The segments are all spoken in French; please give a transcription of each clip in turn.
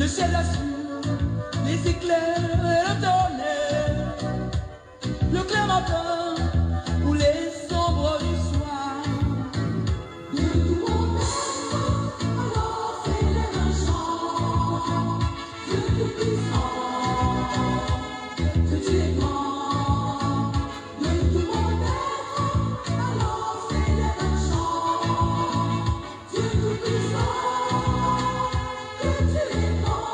le ciel assure, les éclairs et le tonnerre, le clair matin ou les ombres du soir. De tout mon être, alors s'élève un chant, Dieu tout-puissant, que tu es grand. De tout mon être, alors s'élève un chant, Dieu tout-puissant, que tu es grand.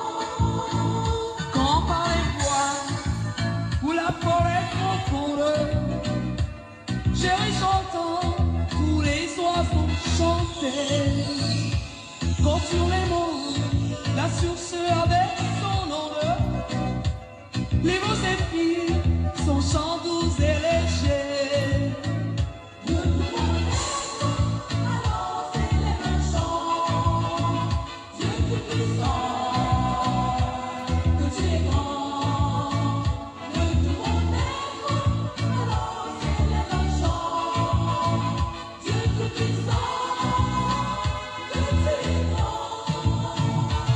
Quand par les bois ou la forêt profonde, chéri chantant, tous les oiseaux chantaient. Quand sur les monts, la source avec son onde, les mots s'effilent, son chant doux et léger. De tout mon être, alors s'élève un chant, Dieu tout-puissant, que tu es grand. De tout mon être, alors s'élève un chant, Dieu tout-puissant, que tu es grand.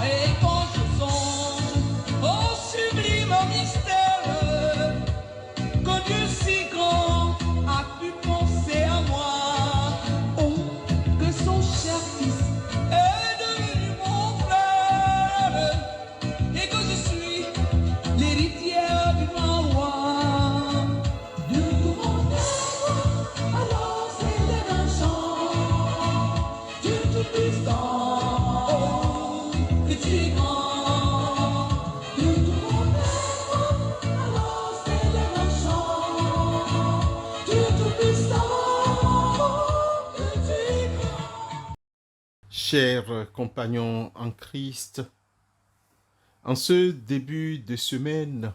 Et quand je songe au sublime mystère, que Dieu si grand a pu penser à moi, oh, que son cher fils est devenu mon frère, et que je suis l'héritière du grand roi. De tout mon être, alors s'élève un chant, Dieu tout-puissant, oh, que tu es grand. De tout mon être, alors s'élève un chant, Dieu tout-puissant, oh, que tu es grand. Chers compagnons en Christ, en ce début de semaine,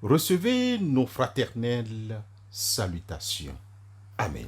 recevez nos fraternelles salutations. Amen.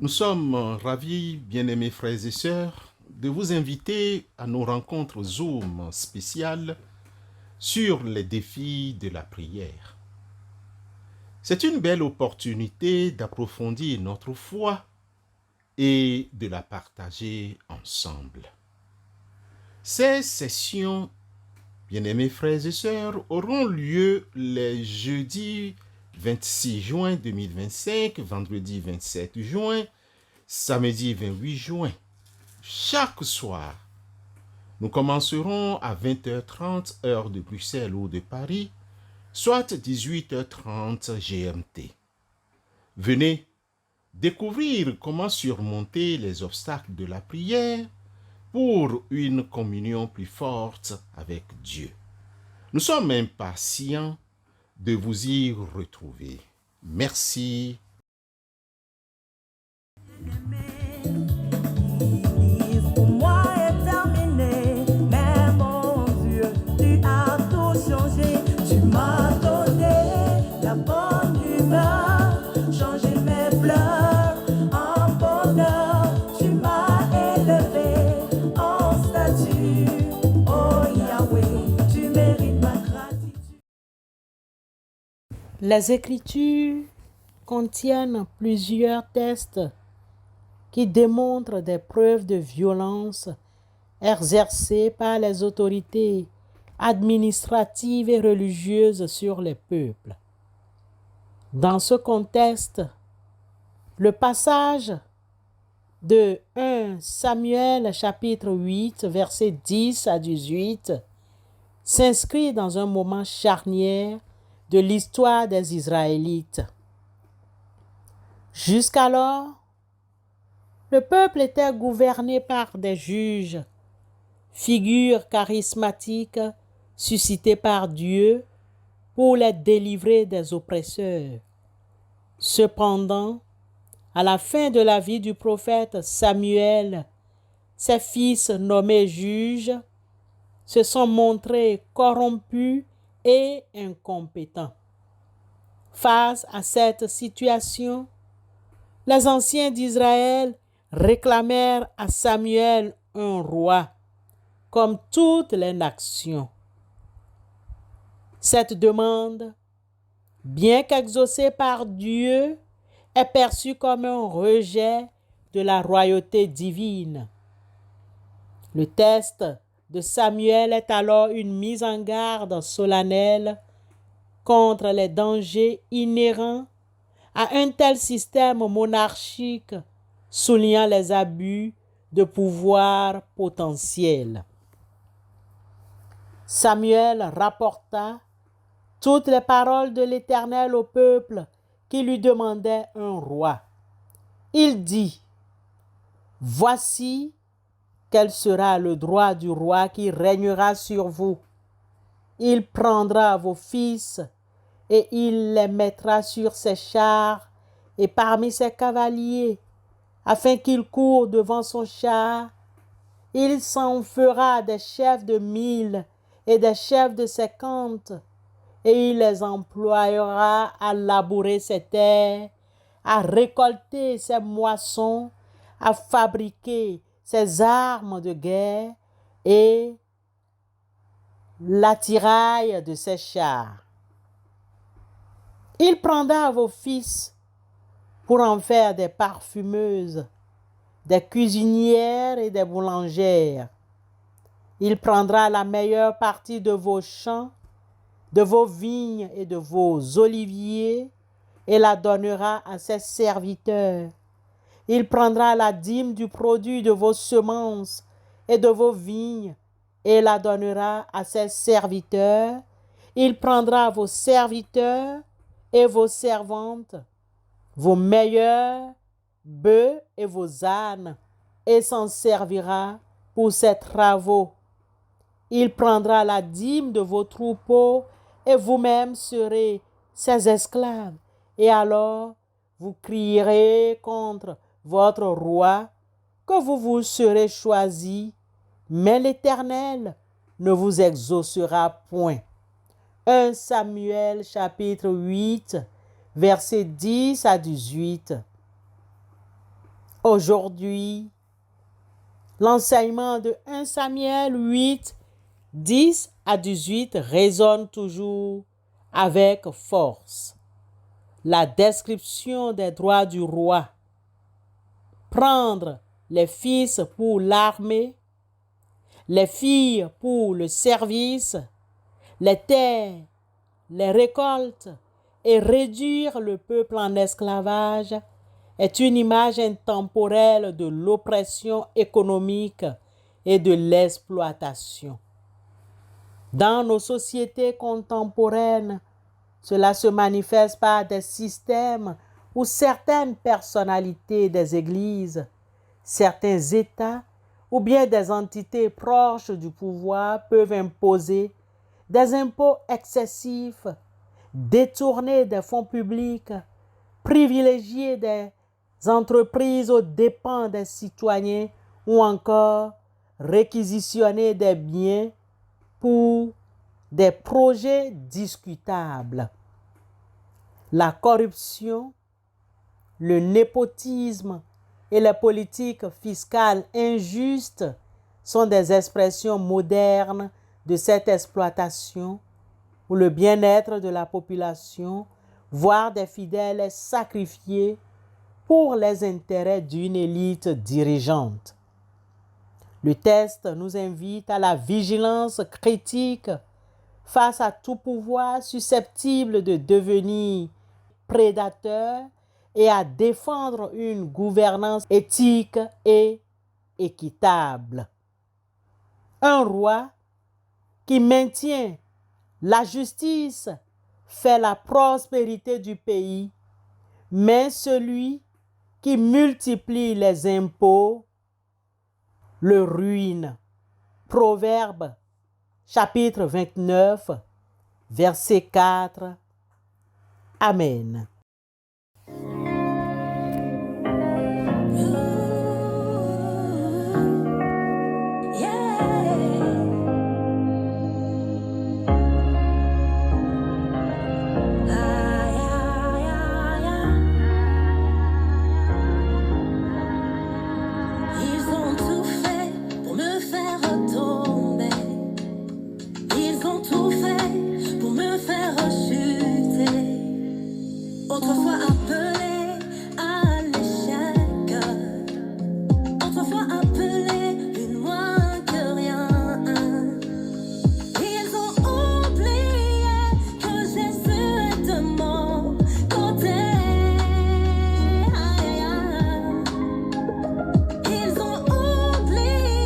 Nous sommes ravis, bien-aimés frères et sœurs, de vous inviter à nos rencontres Zoom spéciales sur les défis de la prière. C'est une belle opportunité d'approfondir notre foi et de la partager ensemble. Ces sessions, bien-aimés frères et sœurs, auront lieu les jeudis 26 juin 2025, vendredi 27 juin, samedi 28 juin. Chaque soir, nous commencerons à 20h30 heure de Bruxelles ou de Paris, soit 18h30 GMT. Venez découvrir comment surmonter les obstacles de la prière pour une communion plus forte avec Dieu. Nous sommes impatients de vous y retrouver. Merci. Pour moi est terminé, mais mon Dieu, tu as tout changé. Tu m'as donné la bonne humeur, changé mes pleurs en bonheur. Tu m'as élevé en statut. Oh Yahweh, tu mérites ma gratitude. Les Écritures contiennent plusieurs textes qui démontre des preuves de violence exercées par les autorités administratives et religieuses sur les peuples. Dans ce contexte, le passage de 1 Samuel chapitre 8, versets 10 à 18 s'inscrit dans un moment charnière de l'histoire des Israélites. Jusqu'alors, le peuple était gouverné par des juges, figures charismatiques suscitées par Dieu pour les délivrer des oppresseurs. Cependant, à la fin de la vie du prophète Samuel, ses fils nommés juges se sont montrés corrompus et incompétents. Face à cette situation, les anciens d'Israël réclamèrent à Samuel un roi, comme toutes les nations. Cette demande, bien qu'exaucée par Dieu, est perçue comme un rejet de la royauté divine. Le texte de Samuel est alors une mise en garde solennelle contre les dangers inhérents à un tel système monarchique, soulignant les abus de pouvoir potentiels. Samuel rapporta toutes les paroles de l'Éternel au peuple qui lui demandait un roi. Il dit, « Voici quel sera le droit du roi qui régnera sur vous. Il prendra vos fils et il les mettra sur ses chars et parmi ses cavaliers, afin qu'ils courent devant son char. Il s'en fera des chefs de 1000 et des chefs de 50, et il les emploiera à labourer ses terres, à récolter ses moissons, à fabriquer ses armes de guerre et l'attirail de ses chars. Il prendra vos fils pour en faire des parfumeuses, des cuisinières et des boulangères. Il prendra la meilleure partie de vos champs, de vos vignes et de vos oliviers et la donnera à ses serviteurs. Il prendra la dîme du produit de vos semences et de vos vignes et la donnera à ses serviteurs. Il prendra vos serviteurs et vos servantes, vos meilleurs bœufs et vos ânes, et s'en servira pour ses travaux. Il prendra la dîme de vos troupeaux, et vous-même serez ses esclaves. Et alors, vous crierez contre votre roi, que vous vous serez choisi, mais l'Éternel ne vous exaucera point. 1 Samuel chapitre 8, versets 10 à 18. Aujourd'hui, l'enseignement de 1 Samuel 8, 10 à 18 résonne toujours avec force. La description des droits du roi. Prendre les fils pour l'armée, les filles pour le service, les terres, les récoltes et réduire le peuple en esclavage est une image intemporelle de l'oppression économique et de l'exploitation. Dans nos sociétés contemporaines, cela se manifeste par des systèmes où certaines personnalités des églises, certains États ou bien des entités proches du pouvoir peuvent imposer des impôts excessifs, détourner des fonds publics, privilégier des entreprises aux dépens des citoyens ou encore réquisitionner des biens pour des projets discutables. La corruption, le népotisme et les politiques fiscales injustes sont des expressions modernes de cette exploitation où le bien-être de la population, voire des fidèles, est sacrifié pour les intérêts d'une élite dirigeante. Le texte nous invite à la vigilance critique face à tout pouvoir susceptible de devenir prédateur et à défendre une gouvernance éthique et équitable. Un roi qui maintient la justice fait la prospérité du pays, mais celui qui multiplie les impôts le ruine. Proverbe chapitre 29, verset 4. Amen. Ils ont tout fait pour me faire tomber. Ils ont tout fait pour me faire chuter. Autrefois appelé à l'échec, autrefois appelé une moins que rien. Ils ont oublié que Jésus est de mon côté. Ils ont oublié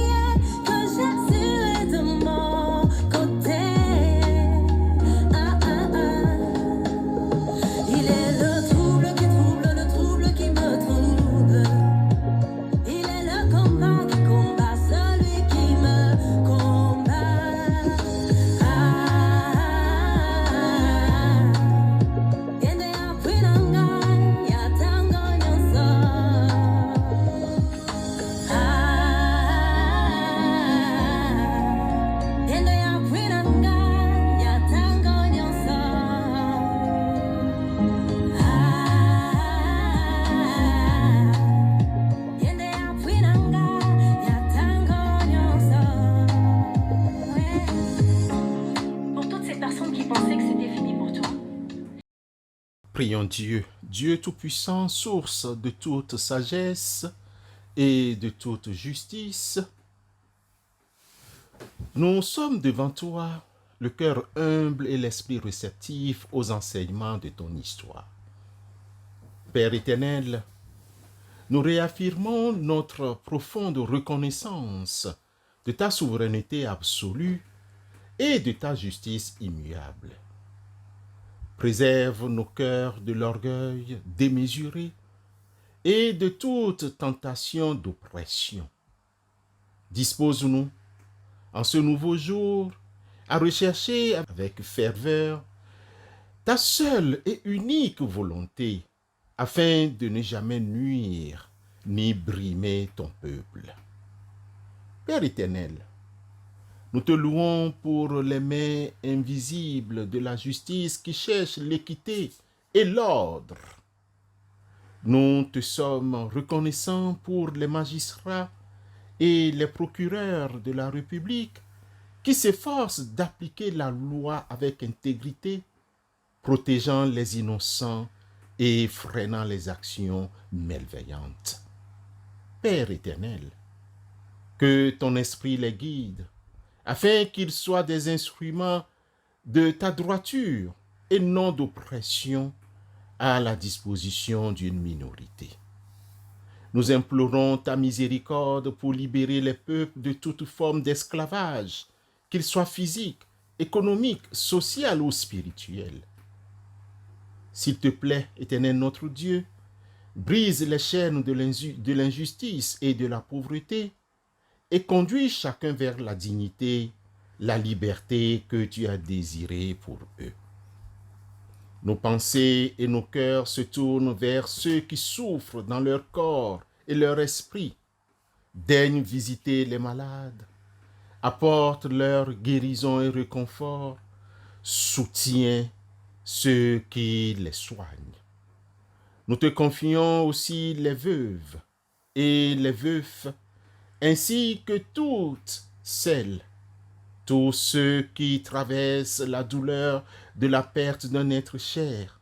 que Jésus est de mon côté. Il est le trouble qui me trouble. Il est le combat qui combat celui qui me combat. Yende akwinanga yatango nyonso. Yende akwinanga yatango nyonso. Yende akwinanga yatango nyonso. Pour toutes ces personnes qui pensaient que c'était fini pour toi, Prions Dieu, Dieu Tout-Puissant, source de toute sagesse et de toute justice. Nous sommes devant toi, le cœur humble et l'esprit réceptif aux enseignements de ton histoire. Père éternel, nous réaffirmons notre profonde reconnaissance de ta souveraineté absolue et de ta justice immuable. Préserve nos cœurs de l'orgueil démesuré et de toute tentation d'oppression. Dispose-nous, en ce nouveau jour, à rechercher avec ferveur ta seule et unique volonté, afin de ne jamais nuire ni brimer ton peuple. Père éternel, nous te louons pour les mains invisibles de la justice qui cherchent l'équité et l'ordre. Nous te sommes reconnaissants pour les magistrats et les procureurs de la République qui s'efforcent d'appliquer la loi avec intégrité, protégeant les innocents et freinant les actions malveillantes. Père éternel, que ton esprit les guide, afin qu'ils soient des instruments de ta droiture et non d'oppression à la disposition d'une minorité. Nous implorons ta miséricorde pour libérer les peuples de toute forme d'esclavage, qu'il soit physique, économique, social ou spirituel. S'il te plaît, éternel notre Dieu, brise les chaînes de l'injustice et de la pauvreté et conduis chacun vers la dignité, la liberté que tu as désirée pour eux. Nos pensées et nos cœurs se tournent vers ceux qui souffrent dans leur corps et leur esprit. Daigne visiter les malades, apporte leur guérison et réconfort, soutiens ceux qui les soignent. Nous te confions aussi les veuves et les veufs, ainsi que toutes celles, tous ceux qui traversent la douleur de la perte d'un être cher.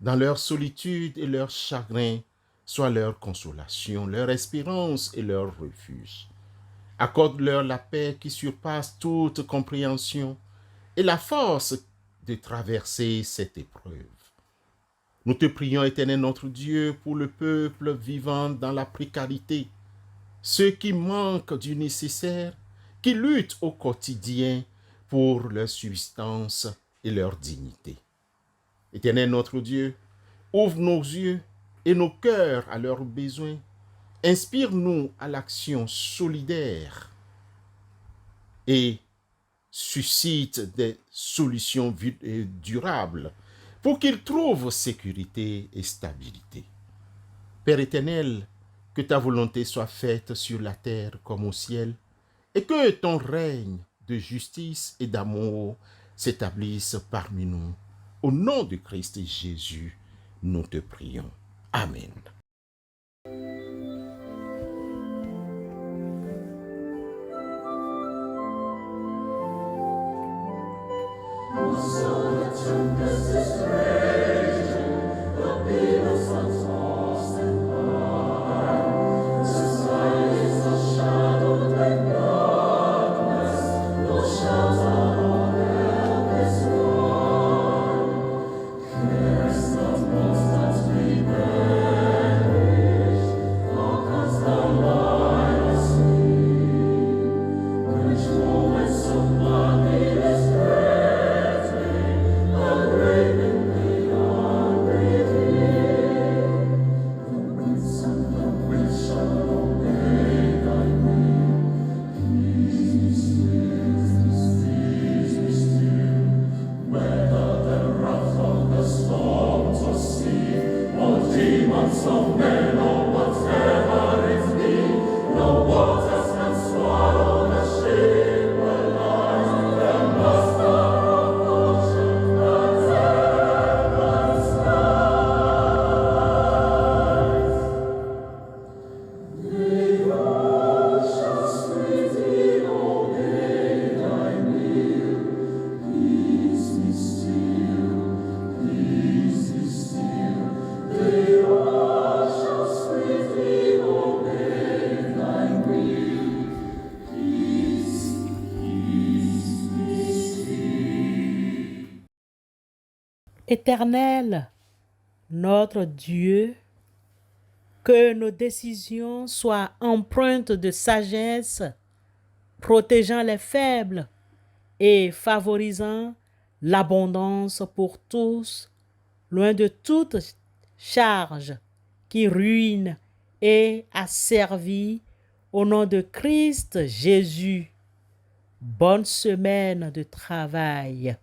Dans leur solitude et leur chagrin, soit leur consolation, leur espérance et leur refuge. Accorde-leur la paix qui surpasse toute compréhension et la force de traverser cette épreuve. Nous te prions, Éternel notre Dieu, pour le peuple vivant dans la précarité, ceux qui manquent du nécessaire, qui luttent au quotidien pour leur subsistance et leur dignité. Éternel notre Dieu, ouvre nos yeux et nos cœurs à leurs besoins. Inspire-nous à l'action solidaire et suscite des solutions durables pour qu'ils trouvent sécurité et stabilité. Père éternel, que ta volonté soit faite sur la terre comme au ciel, et que ton règne de justice et d'amour s'établisse parmi nous. Au nom de Christ Jésus, nous te prions. Amen. Éternel, notre Dieu, que nos décisions soient empreintes de sagesse, protégeant les faibles et favorisant l'abondance pour tous, loin de toute charge qui ruine et asservit au nom de Christ Jésus. Bonne semaine de travail.